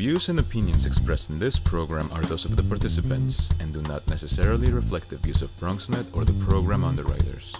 views and opinions expressed in this program are those of the participants and do not necessarily reflect the views of BronxNet or the program underwriters.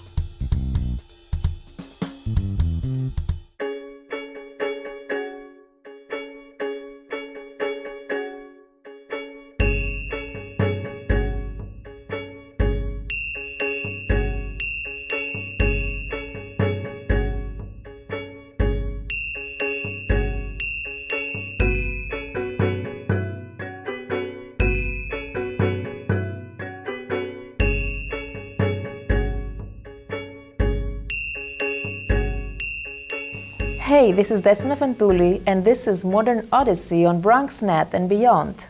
Hey, this is Despina Afentouli, and this is Modern Odyssey on BronxNet and beyond.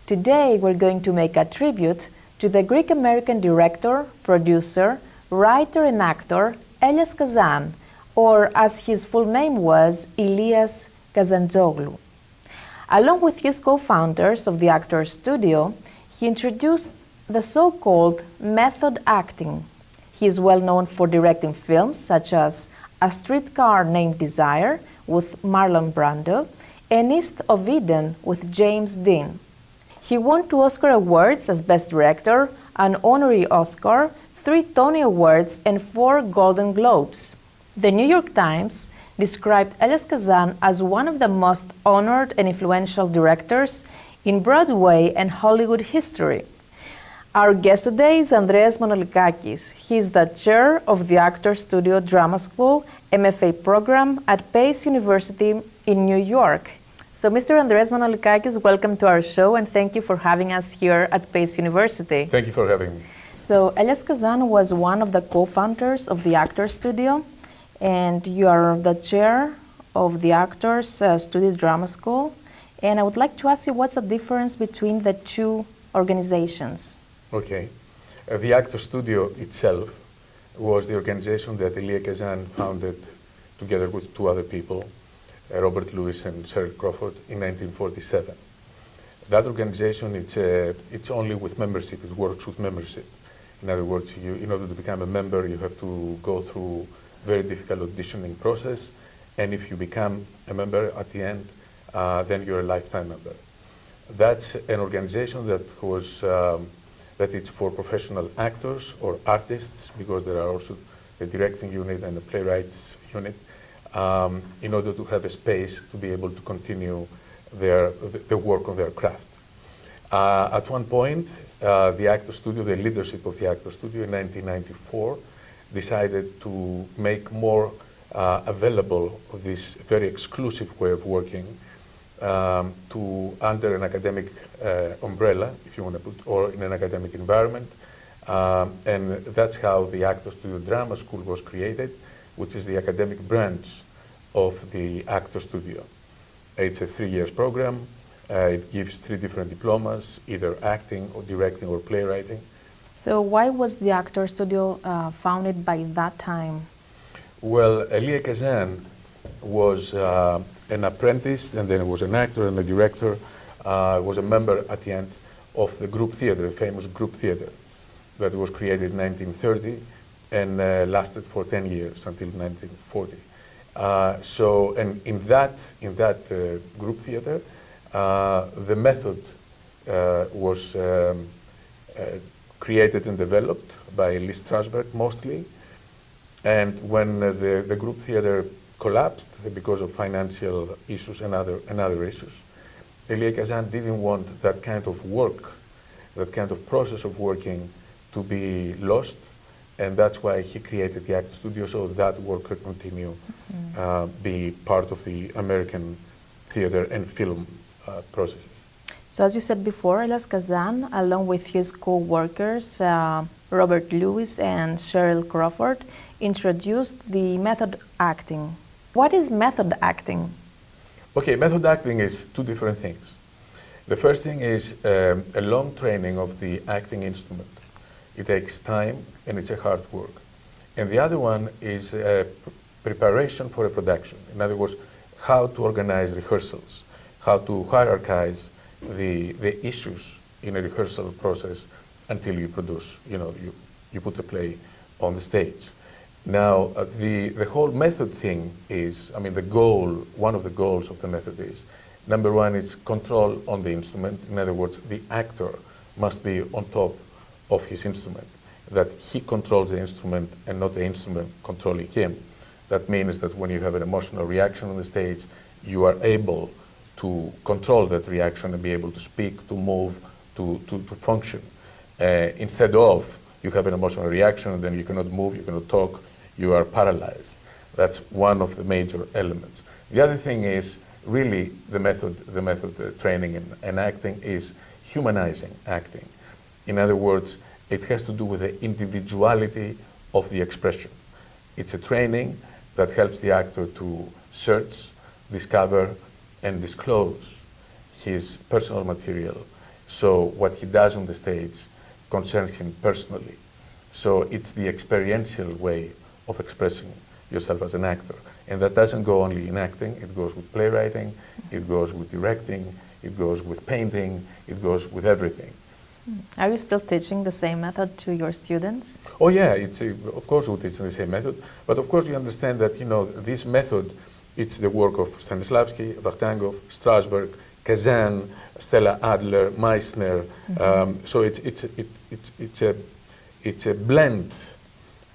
Today we're going to make a tribute to the Greek-American director, producer, writer and actor Elias Kazan, or as his full name was, Elias Kazan. Along with his co-founders of the Actors Studio, he introduced the so-called method acting. He is well known for directing films such as A Streetcar Named Desire with Marlon Brando and East of Eden with James Dean. He won 2 Oscar Awards as Best Director, an honorary Oscar, 3 Tony Awards and 4 Golden Globes. The New York Times described Elias Kazan as one of the most honored and influential directors in Broadway and Hollywood history. Our guest today is Andreas Manolikakis. He is the chair of the Actors Studio Drama School MFA program at Pace University in New York. So, Mr. Andreas Manolikakis, welcome to our show and thank you for having us here at Pace University. Thank you for having me. So, Elias Kazan was one of the co-founders of the Actors Studio, and you are the chair of the Actors Studio Drama School. And I would like to ask you, what's the difference between the two organizations? Okay. The Actors Studio itself was the organization that Elias Kazan founded together with 2 other people, Robert Lewis and Cheryl Crawford, in 1947. That organization, it's only with membership, it works with membership. In other words, in order to become a member, you have to go through a very difficult auditioning process, and if you become a member at the end, then you're a lifetime member. That's an organization that was that it's for professional actors or artists, because there are also a directing unit and a playwrights unit, in order to have a space to be able to continue the work on their craft. At one point, the Actors Studio, the leadership of the Actors Studio in 1994, decided to make more available this very exclusive way of working to under an academic umbrella, if you want to put, or in an academic environment. And that's how the Actors Studio Drama School was created, which is the academic branch of the Actors Studio. It's a 3-year program. It gives 3 different diplomas, either acting or directing or playwriting. So why was the Actors Studio founded by that time? Well, Elias Kazan was an apprentice, and then he was an actor and a director, was a member at the end of the group theater, a famous group theater that was created in 1930 and lasted for 10 years until 1940. And in that group theater, the method was created and developed by Lee Strasberg mostly. And when the group theater collapsed because of financial issues and other issues, Elias Kazan didn't want that kind of work, that kind of process of working to be lost, and that's why he created the Actors Studio, so that work could continue, be part of the American theater and film processes. So as you said before, Elias Kazan, along with his co-workers, Robert Lewis and Cheryl Crawford, introduced the method acting. What is method acting? Okay, method acting is 2 different things. The first thing is a long training of the acting instrument. It takes time and it's a hard work. And the other one is preparation for a production. In other words, how to organize rehearsals, how to hierarchize the issues in a rehearsal process until you produce, you put the play on the stage. Now, the whole method thing is, the goal, one of the goals of the method is Number one is control on the instrument. In other words, the actor must be on top of his instrument, that he controls the instrument and not the instrument controlling him. That means that when you have an emotional reaction on the stage, you are able to control that reaction and be able to speak, to move, to function. Instead of you have an emotional reaction and then you cannot move, you cannot talk, you are paralyzed. That's one of the major elements. The other thing is really the method training and acting is humanizing acting. In other words, it has to do with the individuality of the expression. It's a training that helps the actor to search, discover, and disclose his personal material. So what he does on the stage concerns him personally. So it's the experiential way of expressing yourself as an actor. And that doesn't go only in acting, it goes with playwriting, it goes with directing, it goes with painting, it goes with everything. Are you still teaching the same method to your students? Oh yeah, of course we teach the same method, but of course you understand that, this method, it's the work of Stanislavski, Vakhtangov, Strasberg, Kazan, Stella Adler, Meissner. So it's a blend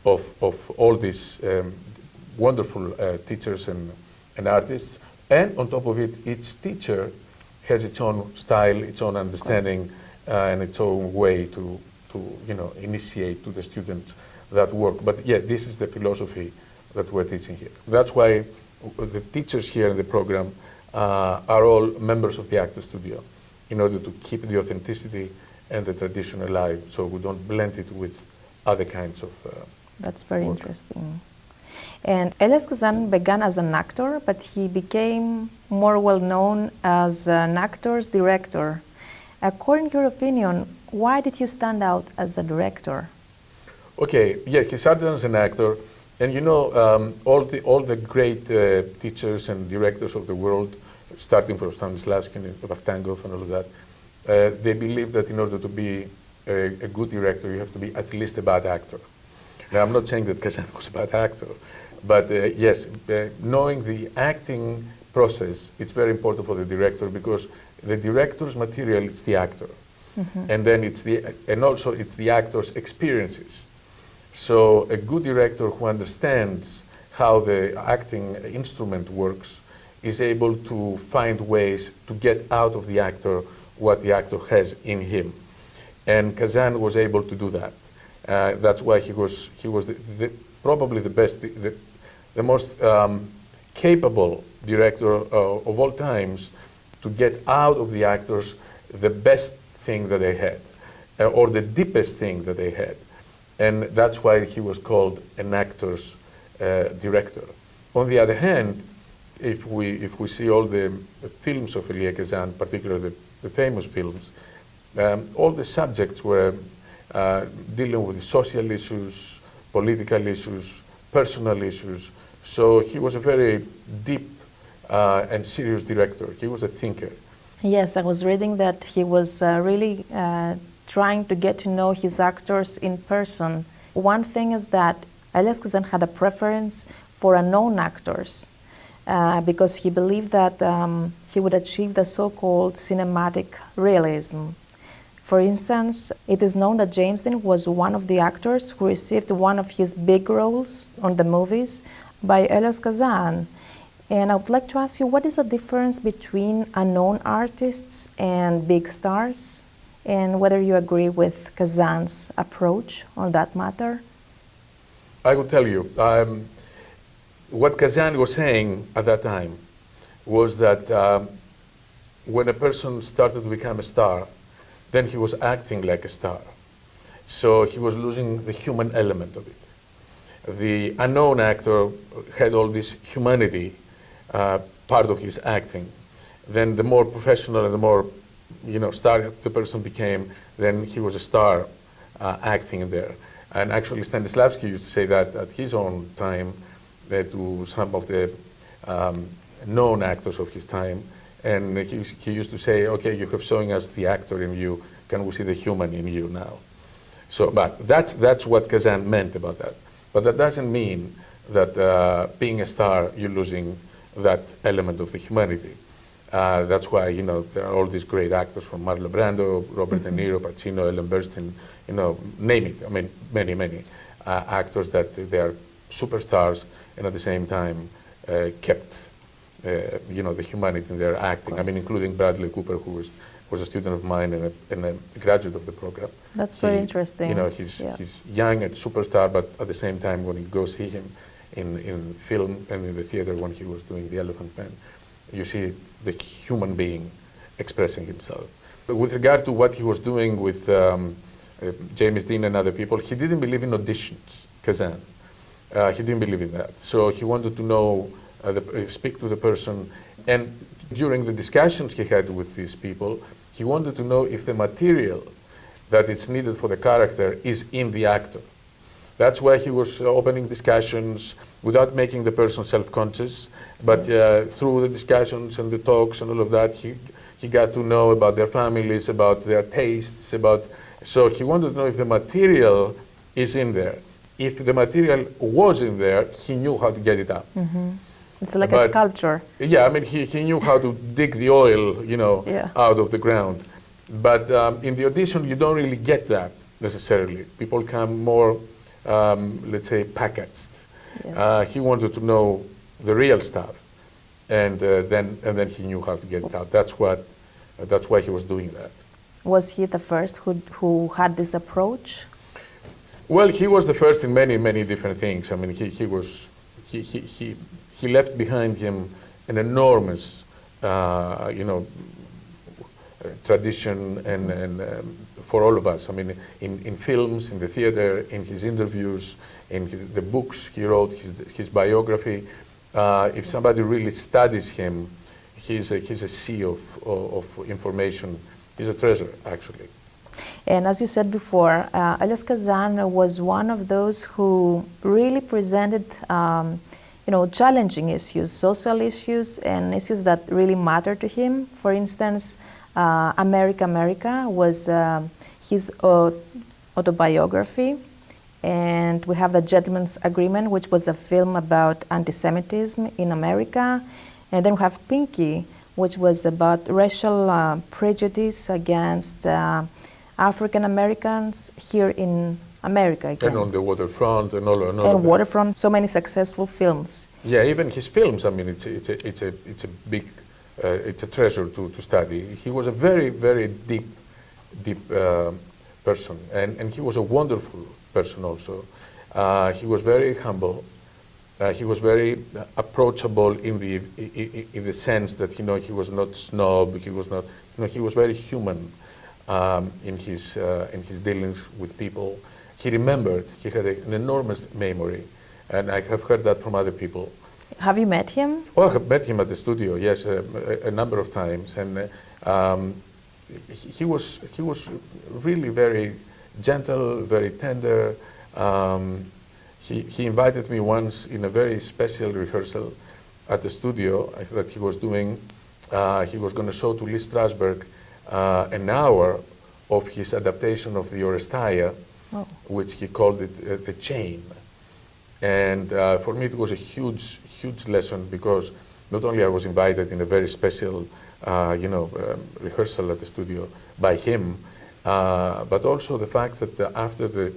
of all these wonderful teachers and artists, and on top of it, each teacher has its own style, its own understanding, and its own way to initiate to the students that work. But yeah, this is the philosophy that we're teaching here. That's why the teachers here in the program are all members of the Actor Studio, in order to keep the authenticity and the tradition alive, so we don't blend it with other kinds of That's very work. interesting. And Elias Kazan began as an actor, but he became more well known as an actor's director. According to your opinion, why did he stand out as a director? Okay, yes, he started as an actor, and all the great teachers and directors of the world, starting from Stanislavski and Vakhtangov and all of that, they believe that in order to be a good director, you have to be at least a bad actor. Now, I'm not saying that Kazan was a bad actor, but yes, knowing the acting process, it's very important for the director, because the director's material is the actor, and then also it's the actor's experiences. So a good director who understands how the acting instrument works is able to find ways to get out of the actor what the actor has in him, and Kazan was able to do that. That's why he was probably the best, the most capable director of all times to get out of the actors the best thing that they had, or the deepest thing that they had. And that's why he was called an actor's director. On the other hand, if we see all the films of Elias Kazan, particularly the famous films, all the subjects were dealing with social issues, political issues, personal issues. So he was a very deep and serious director. He was a thinker. Yes, I was reading that he was really trying to get to know his actors in person. One thing is that Elias Kazan had a preference for unknown actors because he believed that he would achieve the so-called cinematic realism. For instance, it is known that James Dean was one of the actors who received one of his big roles on the movies by Elias Kazan. And I would like to ask you, what is the difference between unknown artists and big stars? And whether you agree with Kazan's approach on that matter? I will tell you, what Kazan was saying at that time was that when a person started to become a star, then he was acting like a star. So he was losing the human element of it. The unknown actor had all this humanity part of his acting. Then the more professional and the more star the person became, then he was a star acting there. And actually Stanislavski used to say that at his own time to some of the known actors of his time. And he used to say, okay, you have shown us the actor in you, can we see the human in you now? So, but that's what Kazan meant about that. But that doesn't mean that being a star, you're losing that element of the humanity. That's why, you know, there are all these great actors from Marlon Brando, Robert De Niro, Pacino, Ellen Burstyn, you know, name it. I mean, many actors that they are superstars and at the same time kept, you know, the humanity in their acting. I mean, including Bradley Cooper, who was a student of mine and a graduate of the program. That's very interesting. You know, he's young and superstar, but at the same time, when you go see him in film and in the theater when he was doing The Elephant Man, you see the human being expressing himself. But with regard to what he was doing with James Dean and other people, he didn't believe in auditions, Kazan. He didn't believe in that. So he wanted to know, speak to the person, and during the discussions he had with these people, he wanted to know if the material that is needed for the character is in the actor. That's why he was opening discussions without making the person self-conscious, but through the discussions and the talks and all of that, he got to know about their families, about their tastes, so he wanted to know if the material is in there. If the material was in there, he knew how to get it out. It's like a sculpture. Yeah, I mean, he knew how to dig the oil, you know, out of the ground. But in the audition, you don't really get that necessarily. People come more, let's say, packaged. Yes. He wanted to know the real stuff, and then he knew how to get it out. That's why he was doing that. Was he the first who had this approach? Well, he was the first in many different things. I mean, he left behind him an enormous, you know, tradition and for all of us. I mean, in films, in the theater, in his interviews, in the books he wrote, his biography. If somebody really studies him, he's a sea of information. He's a treasure, actually. And as you said before, Elias Kazan was one of those who really presented, you know, challenging issues, social issues, and issues that really matter to him. For instance, America was his autobiography, and we have The Gentleman's Agreement, which was a film about anti-Semitism in America, and then we have Pinky, which was about racial prejudice against African Americans here in America. Again. And on the waterfront and all and waterfront, so many successful films. Yeah, even his films. I mean, it's a big, it's a treasure to study. He was a very deep person, and he was a wonderful person also. He was very humble. He was very approachable in the sense that, you know, he was not snob. He was not, you know, he was very human in his dealings with people. He remembered. He had an enormous memory, and I have heard that from other people. Have you met him? Oh, I have met him at the studio. Yes, a number of times, and he was really very gentle, very tender. He invited me once in a very special rehearsal at the studio that he was doing. He was going to show to Lee Strasberg an hour of his adaptation of the Oresteia, which he called it The Chain. And for me, it was a huge lesson, because not only I was invited in a very special, you know, rehearsal at the studio by him, but also the fact that after the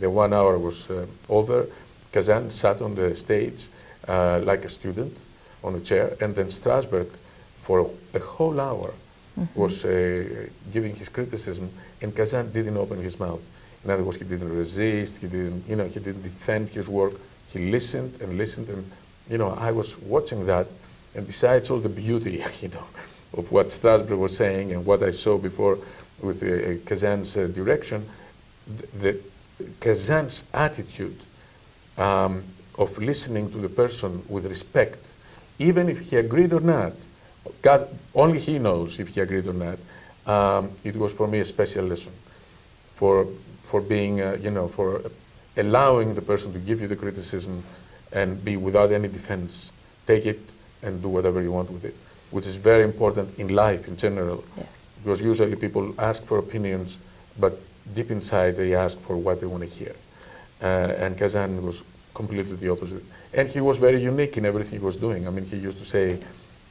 1 hour was over, Kazan sat on the stage like a student on a chair, and then Strasberg for a whole hour was giving his criticism, and Kazan didn't open his mouth. In other words, he didn't resist, he didn't defend his work. He listened and listened, and, you know, I was watching that, and besides all the beauty, you know, of what Strasberg was saying and what I saw before with Kazan's direction, Kazan's attitude of listening to the person with respect, even if he agreed or not, God, only he knows if he agreed or not, it was for me a special lesson for being, you know, for allowing the person to give you the criticism and be without any defense. Take it and do whatever you want with it, which is very important in life in general. Yes. Because usually people ask for opinions, but deep inside they ask for what they want to hear. And Kazan was completely the opposite. And he was very unique in everything he was doing. I mean, he used to say,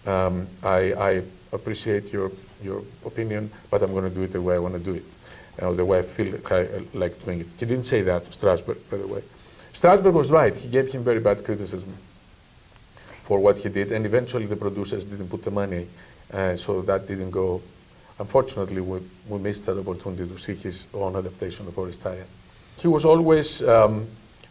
I appreciate your opinion, but I'm going to do it the way I want to do it, the way I feel like doing it. He didn't say that to Strasberg, by the way. Strasberg was right. He gave him very bad criticism for what he did, and eventually the producers didn't put the money, so that didn't go. Unfortunately, we missed that opportunity to see his own adaptation of Odyssey. He was always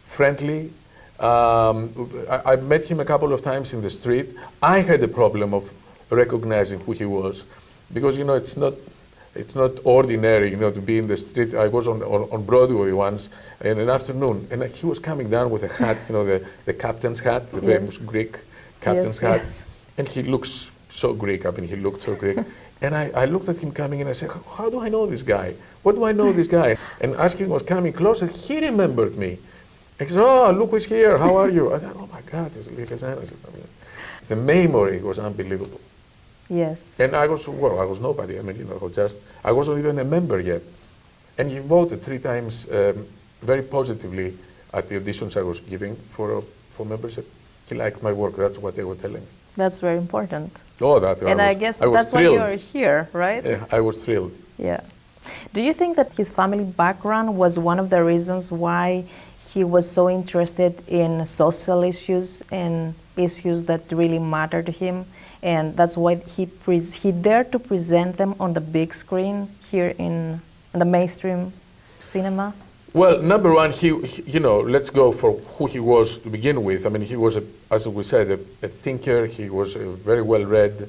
friendly. I met him a couple of times in the street. I had a problem of recognizing who he was, because it's not ordinary, to be in the street. I was on Broadway once in an afternoon, and he was coming down with a hat, the captain's hat, the famous Greek captain's hat, and he looks so Greek. I mean, he looked so Greek. And I looked at him coming, and I said, how do I know this guy? What do I know this guy? And as he was coming closer, he remembered me. He said, oh, look who's here, how are you? I thought, oh my God, it's Elias Kazan. The memory was unbelievable. Yes. And I was nobody. I mean, I wasn't even a member yet. And he voted 3 times very positively at the auditions I was giving for membership. He liked my work, that's what they were telling me. That's very important. Oh, that. And I guess that's why you're here, right? Yeah, I was thrilled. Yeah. Do you think that his family background was one of the reasons why he was so interested in social issues and issues that really matter to him, and that's why he dared to present them on the big screen here in the mainstream cinema? Well, number one, he let's go for who he was to begin with. I mean, he was, as we said, a thinker. He was very well read.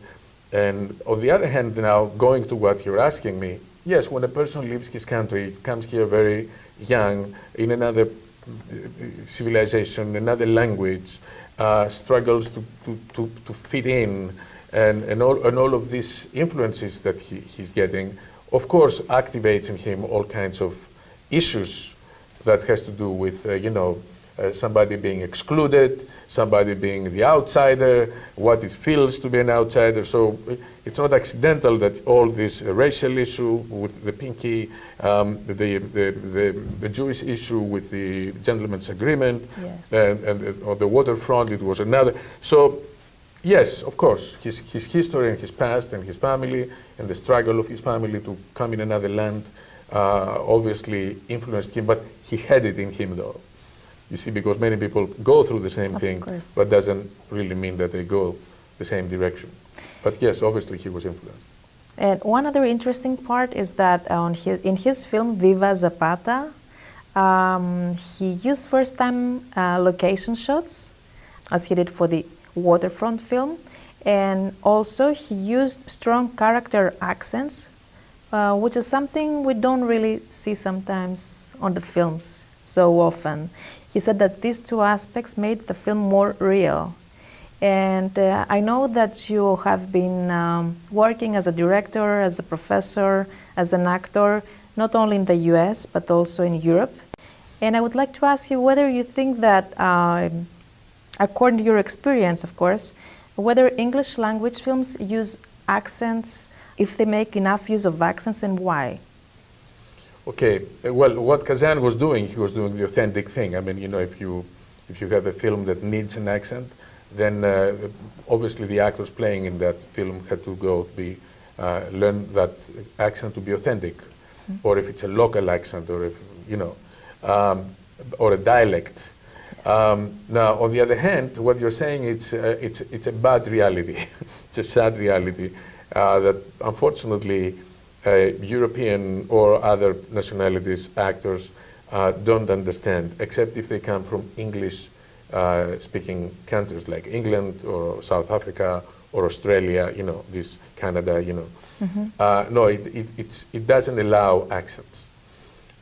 And on the other hand, now going to what you're asking me, yes, when a person leaves his country, comes here very young, in another civilization, another language, struggles to fit in, and all of these influences that he's getting, of course, activates in him all kinds of issues that has to do with, somebody being excluded, somebody being the outsider, what it feels to be an outsider. So it's not accidental that all this racial issue with the pinky, the Jewish issue with the gentleman's agreement, yes. and on the waterfront it was another. So yes, of course, his history and his past and his family and the struggle of his family to come in another land obviously influenced him, but he had it in him though. You see, because many people go through the same thing, but doesn't really mean that they go the same direction. But yes, obviously he was influenced. And one other interesting part is that in his film Viva Zapata, he used first-time location shots, as he did for the waterfront film, and also he used strong character accents, which is something we don't really see sometimes on the films so often. He said that these 2 aspects made the film more real. And I know that you have been working as a director, as a professor, as an actor, not only in the US, but also in Europe. And I would like to ask you whether you think that, according to your experience, of course, whether English language films use accents, if they make enough use of accents, and why? Okay, well, what Kazan was doing, he was doing the authentic thing. I mean, if you have a film that needs an accent, then obviously the actors playing in that film had to go learn that accent to be authentic, or if it's a local accent, or if or a dialect. Now, on the other hand, what you're saying it's a bad reality. It's a sad reality that unfortunately European or other nationalities actors don't understand, except if they come from English speaking countries like England or South Africa or Australia, this Canada, No, it doesn't allow accents.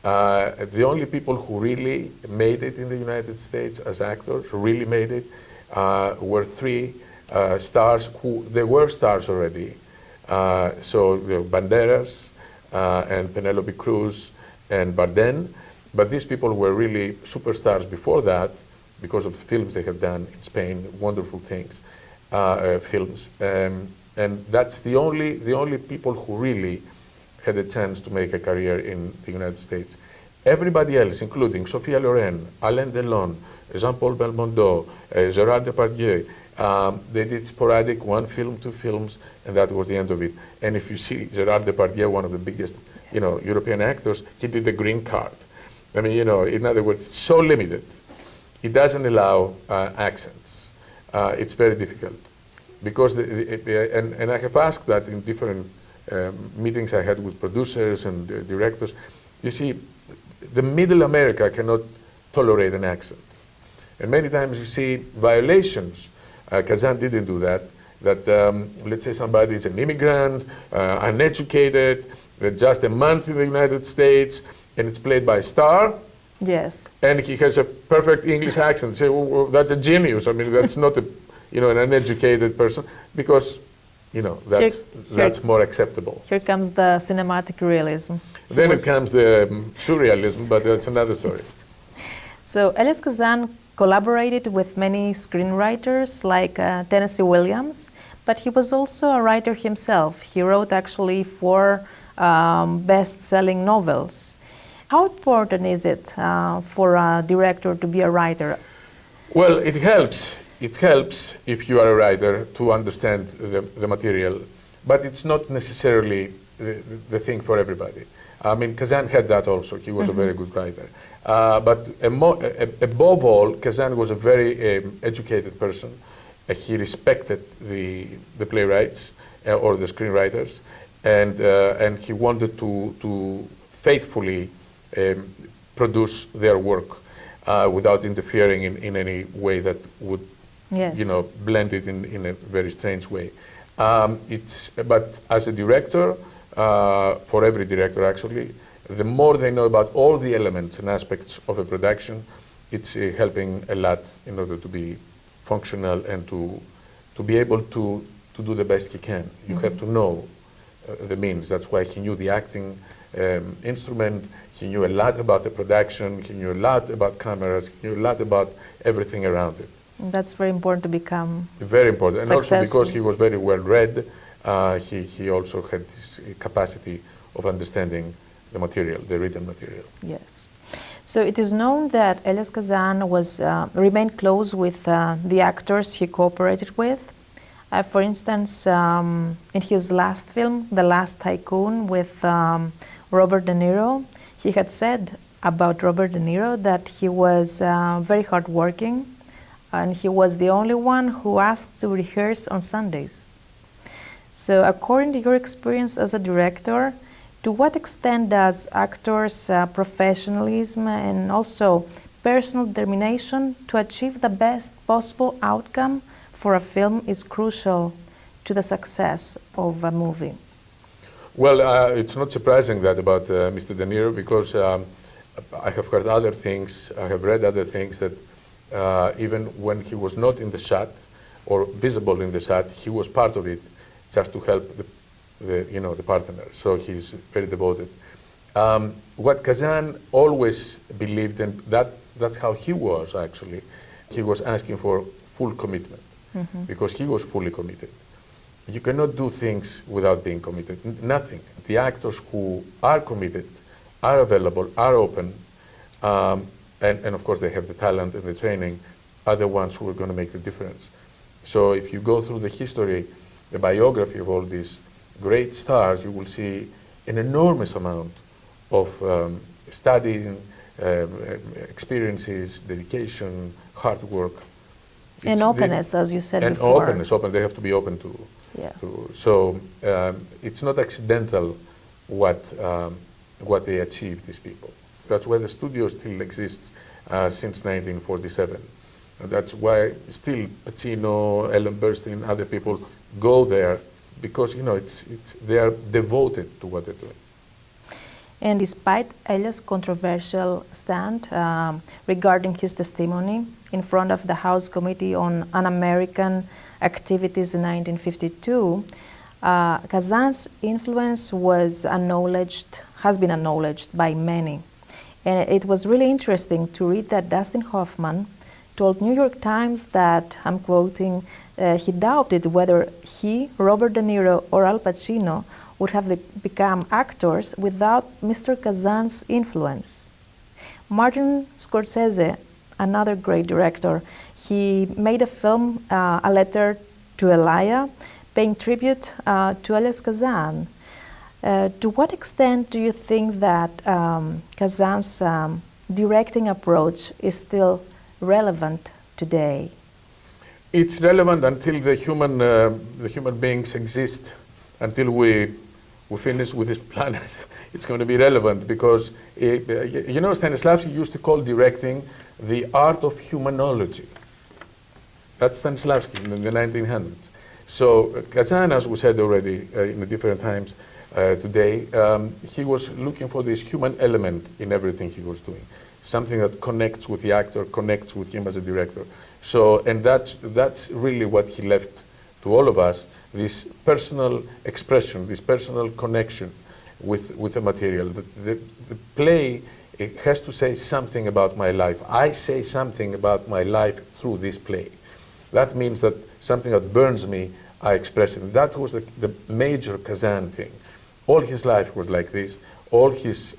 The only people who really made it in the United States as actors, who really made it, were 3 stars they were stars already. So Banderas and Penelope Cruz and Bardem, but these people were really superstars before that because of the films they have done in Spain, wonderful things, films, and that's the only people who really had a chance to make a career in the United States. Everybody else, including Sophia Loren, Alain Delon, Jean-Paul Belmondo, Gérard Depardieu, They did sporadic, one film, two films, and that was the end of it. And if you see Gérard Depardieu, one of the biggest, European actors, he did the Green Card. I mean, in other words, so limited. It doesn't allow accents. It's very difficult. Because, and I have asked that in different meetings I had with producers and directors. You see, the middle America cannot tolerate an accent. And many times you see violations. Kazan didn't do that. That, let's say somebody is an immigrant, uneducated, just a month in the United States, and it's played by a star. Yes. And he has a perfect English accent. Say, well, that's a genius. I mean, that's not an uneducated person, because, that's more acceptable. Here comes the cinematic realism. Then it comes the surrealism, but that's another story. So Elias Kazan collaborated with many screenwriters like Tennessee Williams, but he was also a writer himself. He wrote actually 4 best-selling novels. How important is it for a director to be a writer? Well, it helps. It helps if you are a writer to understand the material, but it's not necessarily the thing for everybody. I mean, Kazan had that also. He was a very good writer. But above all, Kazan was a very educated person. He respected the playwrights or the screenwriters, and he wanted to faithfully produce their work without interfering in any way that would, blend it in a very strange way. But as a director, for every director actually, the more they know about all the elements and aspects of a production, it's helping a lot in order to be functional and to be able to do the best he can. You have to know the means. That's why he knew the acting instrument, he knew a lot about the production, he knew a lot about cameras, he knew a lot about everything around it. That's very important to become very important. And successful. Also because he was very well read, he also had this capacity of understanding the material, the written material. Yes. So it is known that Elias Kazan remained close with the actors he cooperated with. For instance, in his last film, The Last Tycoon, with Robert De Niro, he had said about Robert De Niro that he was very hardworking, and he was the only one who asked to rehearse on Sundays. So according to your experience as a director, to what extent does actors' professionalism and also personal determination to achieve the best possible outcome for a film is crucial to the success of a movie? Well, it's not surprising that about Mr. De Niro, because I have heard other things, I have read other things that even when he was not in the shot or visible in the shot, he was part of it just to help the partner. So he's very devoted. What Kazan always believed, and that's how he was actually, he was asking for full commitment, because he was fully committed. You cannot do things without being committed. Nothing. The actors who are committed, are available, are open, and of course they have the talent and the training, are the ones who are going to make the difference. So if you go through the history, the biography of all these great stars, you will see an enormous amount of studying, experiences, dedication, hard work. And openness, as you said before. And openness, they have to be open to. Yeah. So it's not accidental what they achieve, these people. That's why the studio still exists since 1947. And that's why still Pacino, Ellen Burstyn, other people go there, because they are devoted to what they're doing. And despite Elias' controversial stand regarding his testimony in front of the House Committee on Un-American Activities in 1952, Kazan's influence has been acknowledged by many. And it was really interesting to read that Dustin Hoffman told New York Times that, I'm quoting, he doubted whether he, Robert De Niro, or Al Pacino would have become actors without Mr. Kazan's influence. Martin Scorsese another great director. He made a film, A Letter to Elia, paying tribute to Elias Kazan. To what extent do you think that Kazan's directing approach is still relevant today? It's relevant until the human beings exist, until we finish with this planet. It's going to be relevant because, you know, Stanislavski used to call directing the art of humanology. That's Stanislavski in the 1900s. So Kazan, as we said already in the different times today, he was looking for this human element in everything he was doing, something that connects with the actor, connects with him as a director. So, and that's really what he left to all of us, this personal expression, this personal connection with the material. The play, it has to say something about my life. I say something about my life through this play. That means that something that burns me, I express it. That was the major Kazan thing. All his life was like this. All his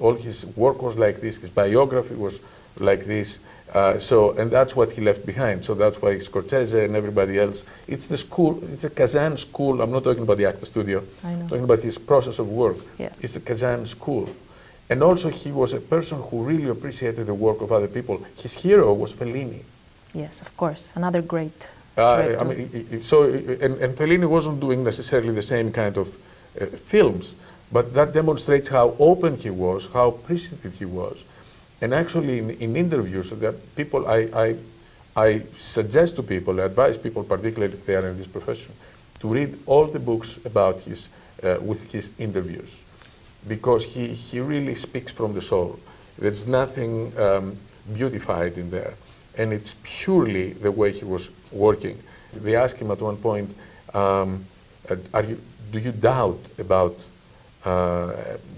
work was like this. His biography was like this. And that's what he left behind. So that's why Scorsese and everybody else, it's the school, it's a Kazan school. I'm not talking about the actor studio. I'm talking about his process of work. Yeah. It's a Kazan school. And also he was a person who really appreciated the work of other people. His hero was Fellini. Yes, of course, another great I mean, and Fellini wasn't doing necessarily the same kind of films, but that demonstrates how open he was, how appreciative he was. And actually, in interviews, that people, I suggest to people, I advise people, particularly if they are in this profession, to read all the books about his, with his interviews, because he really speaks from the soul. There's nothing beautified in there, and it's purely the way he was working. They asked him at one point, do you doubt about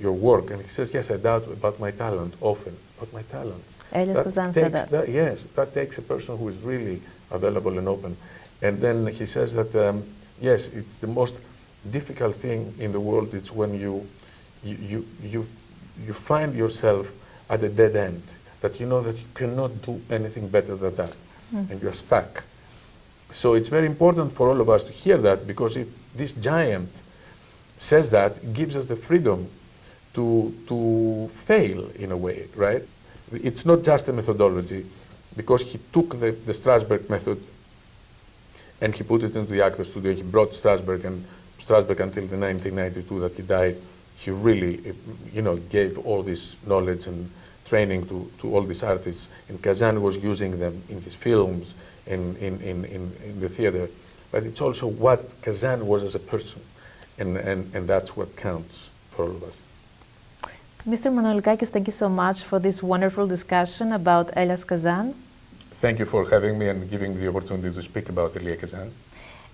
your work? And he says, yes, I doubt about my talent often. About my talent. Elias Kazan said that. Yes, that takes a person who is really available and open. And then he says that, yes, it's the most difficult thing in the world. It's when you find yourself at a dead end, that you know that you cannot do anything better than that, and you're stuck. So it's very important for all of us to hear that, because if this giant says that, it gives us the freedom to fail in a way, right? It's not just a methodology, because he took the Strasberg method and he put it into the actor studio. He brought Strasberg, and Strasberg until the 1992 that he died, he really, you know, gave all this knowledge and training to all these artists. And Kazan was using them in his films, in the theater. But it's also what Kazan was as a person, and that's what counts for all of us. Mr. Manolikakis, thank you so much for this wonderful discussion about Elias Kazan. Thank you for having me and giving me the opportunity to speak about Elias Kazan.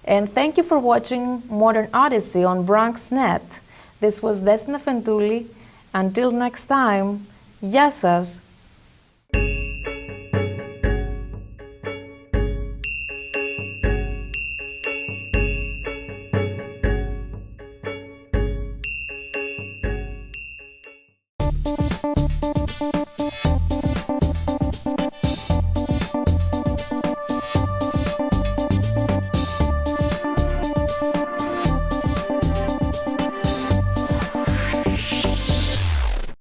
And thank you for watching Modern Odyssey on BronxNet. This was Despina Afentouli. Until next time, Gεια σας!